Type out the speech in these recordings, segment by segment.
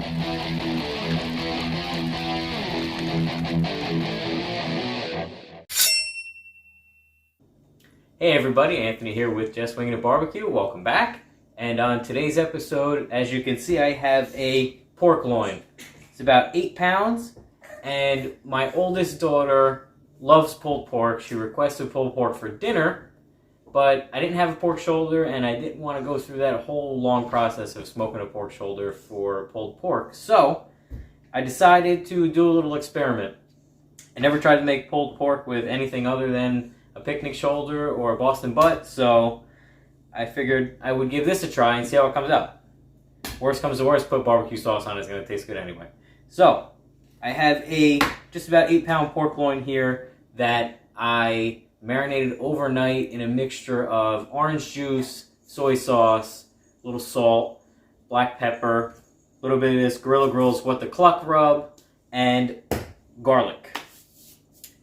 Hey everybody, Anthony here with Just Wingin It BBQ. Welcome back. And on today's episode, as you can see, I have a pork loin. It's about 8 pounds, and my oldest daughter loves pulled pork. She requested pulled pork for dinner, but I didn't have a pork shoulder, and I didn't want to go through that whole long process of smoking a pork shoulder for pulled pork. So I decided to do a little experiment. I never tried to make pulled pork with anything other than a picnic shoulder or a Boston butt, so I figured I would give this a try and see how it comes out. Worst comes to worst, put barbecue sauce on it. It's going to taste good anyway. So I have a just about 8-pound pork loin here that I marinated overnight in a mixture of orange juice, soy sauce, a little salt, black pepper, a little bit of this Grilla Grills What the Cluck rub, and garlic.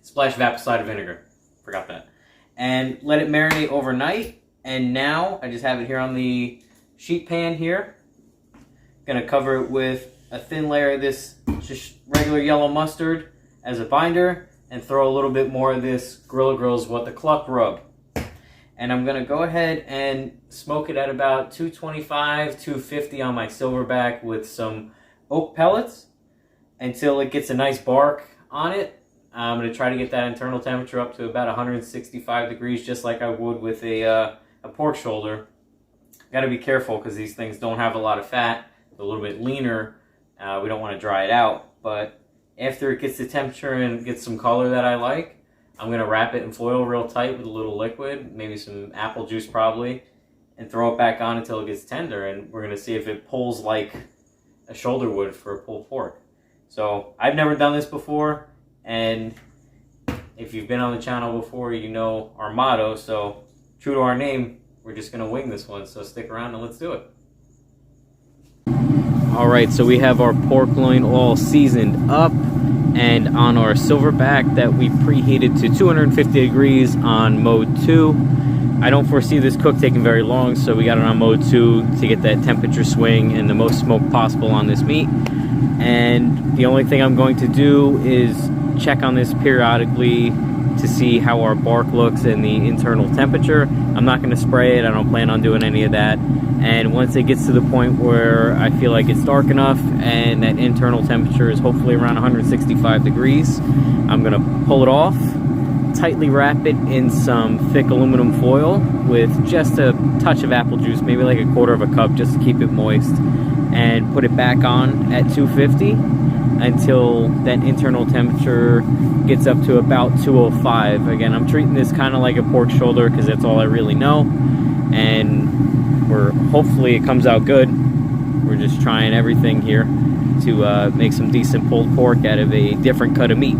Splash of apple cider vinegar. Forgot that. And let it marinate overnight. And now I just have it here on the sheet pan here. Gonna cover it with a thin layer of this just regular yellow mustard as a binder, and throw a little bit more of this Grilla Grills What the Cluck rub. And I'm gonna go ahead and smoke it at about 225, 250 on my Silverbac with some oak pellets until it gets a nice bark on it. I'm going to try to get that internal temperature up to about 165 degrees, just like I would with a pork shoulder. Got to be careful because these things don't have a lot of fat. They're a little bit leaner. We don't want to dry it out. But after it gets the temperature and gets some color that I like, I'm going to wrap it in foil real tight with a little liquid, maybe some apple juice probably, and throw it back on until it gets tender. And we're going to see if it pulls like a shoulder would for a pulled pork. So I've never done this before. And if you've been on the channel before, you know our motto. So true to our name, we're just going to wing this one. So stick around and let's do it. All right, so we have our pork loin all seasoned up and on our Silverbac that we preheated to 250 degrees on mode 2. I don't foresee this cook taking very long, so we got it on mode 2 to get that temperature swing and the most smoke possible on this meat. And the only thing I'm going to do is check on this periodically to see how our bark looks and the internal temperature. I'm not going to spray it. I don't plan on doing any of that. And once it gets to the point where I feel like it's dark enough and that internal temperature is hopefully around 165 degrees, I'm going to pull it off, tightly wrap it in some thick aluminum foil with just a touch of apple juice, maybe like a quarter of a cup, just to keep it moist, and put it back on at 250 until that internal temperature gets up to about 205. Again, I'm treating this kind of like a pork shoulder because that's all I really know, and hopefully it comes out good. We're just trying everything here to make some decent pulled pork out of a different cut of meat.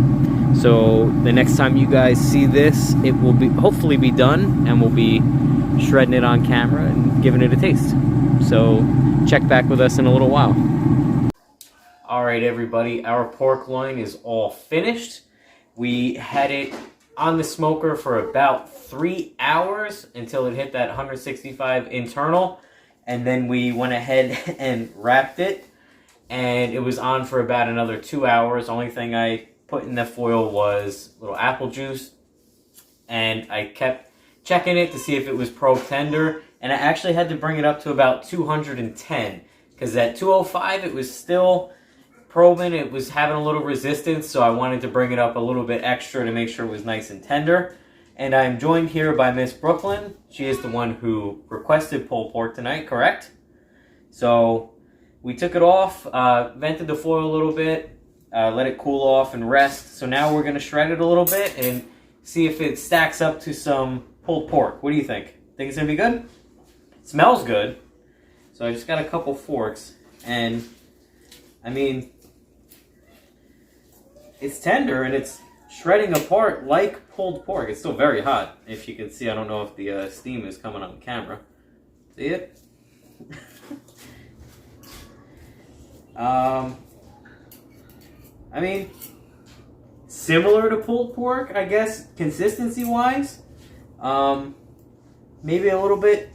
So the next time you guys see this, it will be hopefully be done, and we'll be shredding it on camera and giving it a taste. So check back with us in a little while. Alright everybody, our pork loin is all finished. We had it on the smoker for about 3 hours until it hit that 165 internal, and then we went ahead and wrapped it, and it was on for about another 2 hours. The only thing I put in the foil was a little apple juice, and I kept checking it to see if it was probe tender, and I actually had to bring it up to about 210 because at 205 it was still probing. It was having a little resistance, so I wanted to bring it up a little bit extra to make sure it was nice and tender. And I'm joined here by Miss Brooklyn. She is the one who requested pulled pork tonight, correct? So we took it off, vented the foil a little bit, let it cool off and rest. So now we're going to shred it a little bit and see if it stacks up to some pulled pork. What do you think? Think it's going to be good? It smells good. So I just got a couple forks, and I mean, it's tender and it's shredding apart like pulled pork. It's still very hot, if you can see. I don't know if the steam is coming on camera. See it? I mean, similar to pulled pork, I guess, consistency-wise. Maybe a little bit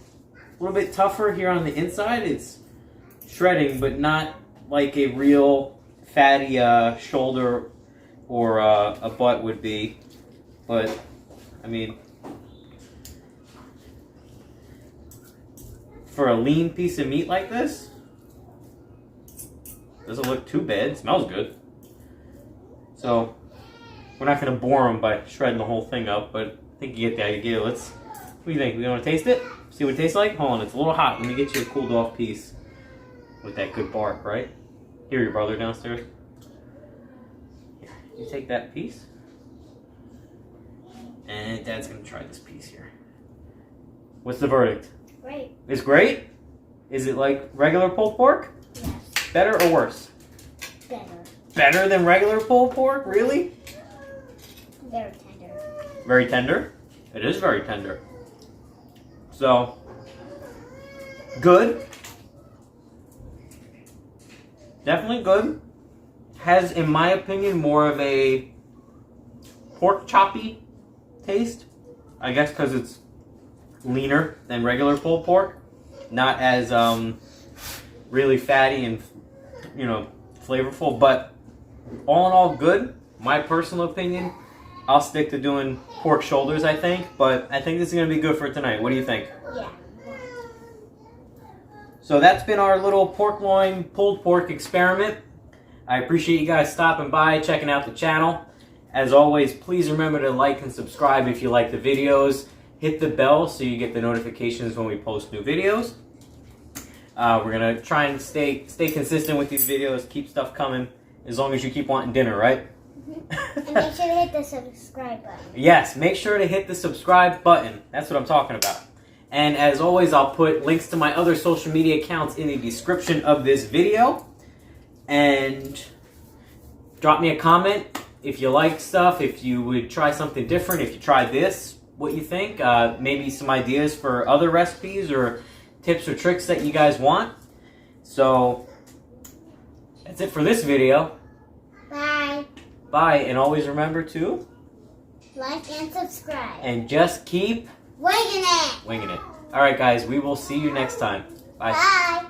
tougher here on the inside. It's shredding, but not like a real fatty shoulder or a butt would be, but I mean, for a lean piece of meat like this, doesn't look too bad. It smells good. So we're not going to bore them by shredding the whole thing up, but I think you get the idea. What do you think? We want to taste it? See what it tastes like? Hold on, it's a little hot. Let me get you a cooled off piece with that good bark, right? Here, your brother downstairs. Here, you take that piece. And Dad's going to try this piece here. What's the verdict? Great. It's great? Is it like regular pulled pork? Yes. Better or worse? Better. Better than regular pulled pork? Really? Very tender. Very tender? It is very tender. So, good. Definitely good. Has, in my opinion, more of a pork choppy taste. I guess because it's leaner than regular pulled pork. Not as really fatty and, you know, flavorful. But all in all, good. My personal opinion, I'll stick to doing pork shoulders, I think. But I think this is going to be good for tonight. What do you think? Yeah. So that's been our little pork loin pulled pork experiment. I appreciate you guys stopping by, checking out the channel. As always, please remember to like and subscribe if you like the videos. Hit the bell so you get the notifications when we post new videos. We're going to try and stay consistent with these videos, keep stuff coming, as long as you keep wanting dinner, right? And make sure to hit the subscribe button. Yes, make sure to hit the subscribe button. That's what I'm talking about. And as always, I'll put links to my other social media accounts in the description of this video. And drop me a comment if you like stuff, if you would try something different, if you tried this, what you think. Maybe some ideas for other recipes or tips or tricks that you guys want. So, that's it for this video. Bye. Bye, and always remember to Like and subscribe. and just keep Winging it. winging it. All right, guys, we will see you next time. Bye. Bye.